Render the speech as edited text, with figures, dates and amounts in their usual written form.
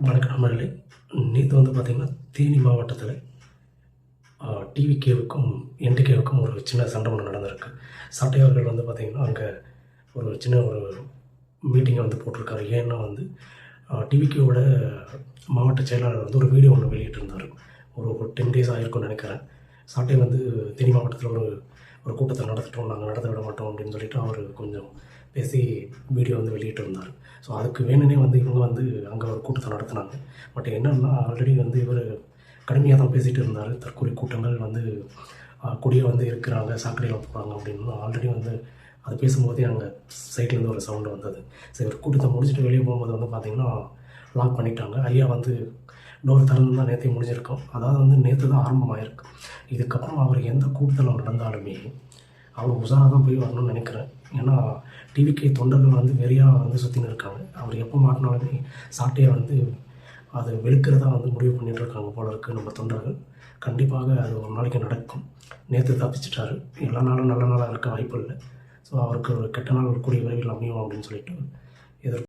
வணக்கம் நண்பர்களே. நேற்று வந்து பார்த்திங்கன்னா, தேனி மாவட்டத்தில் டிவிகேவுக்கும், என்டிகேவுக்கும் ஒரு சின்ன சண்டை ஒன்று நடந்திருக்கு. சாட்டை அவர்கள் வந்து பார்த்திங்கன்னா, அங்கே ஒரு சின்ன மீட்டிங்கை வந்து போட்டிருக்காரு. ஏன்னா வந்து டிவிகேவோட மாவட்ட செயலாளர் வந்து ஒரு வீடியோ ஒன்று வெளியிட்டிருந்தார். ஒரு 10 டேஸ் ஆகிருக்கும்னு நினைக்கிறேன். சாட்டை வந்து தேனி மாவட்டத்தில் ஒரு கூட்டத்தை நடத்திட்டோம், நாங்கள் நடத்த விட மாட்டோம் அப்படின்னு சொல்லிட்டு அவர் கொஞ்சம் பேசி வீடியோ வந்து வெளியிட்டிருந்தார். ஸோ அதுக்கு வேணுனே வந்து இவங்க வந்து அங்கே ஒரு கூட்டத்தை நடத்தினாங்க. பட் என்னன்னா, ஆல்ரெடி வந்து இவர் கடுமையாக தான் பேசிகிட்டு இருந்தார். தற்கொலை கூட்டங்கள் வந்து கொடியை வந்து இருக்கிறாங்க, சாக்கடையில் போகிறாங்க அப்படின்னு ஆல்ரெடி வந்து அது பேசும்போதே அங்கே சைட்லேருந்து ஒரு சவுண்டு வந்தது. சரி, ஒரு கூட்டத்தை முடிச்சுட்டு வெளியே போகும்போது வந்து பார்த்திங்கன்னா லாக் பண்ணிட்டாங்க. ஐயா வந்து டோர் திறந்து தான் நேற்றே முடிஞ்சிருக்கோம். அதாவது வந்து நேற்று தான் ஆரம்பமாயிருக்கு. இதுக்கப்புறம் அவர் எந்த கூட்டத்தில் நடந்தாலுமே அவர் உஷாராக தான் போய் வரணும்னு நினைக்கிறேன். ஏன்னா டிவிகே தொண்டர்கள் வந்து வெறியாக வந்து சுற்றின்னு இருக்காங்க. அவர் எப்போ மாட்டினாலுமே சாட்டையை வந்து அது வெளுக்கிறதா வந்து முடிவு பண்ணிகிட்டு இருக்காங்க போல இருக்குது நம்ம தொண்டர்கள். கண்டிப்பாக அது ஒரு நாளைக்கு நடக்கும். நேற்று தப்பிச்சிட்டாரு. எல்லா நாளும் நல்ல நாளாக இருக்க வாய்ப்பு இல்லை. ஸோ அவருக்கு ஒரு கெட்ட நாள் கூடிய விரைவில் அமையும் அப்படின்னு சொல்லிட்டு எதிர்ப்பு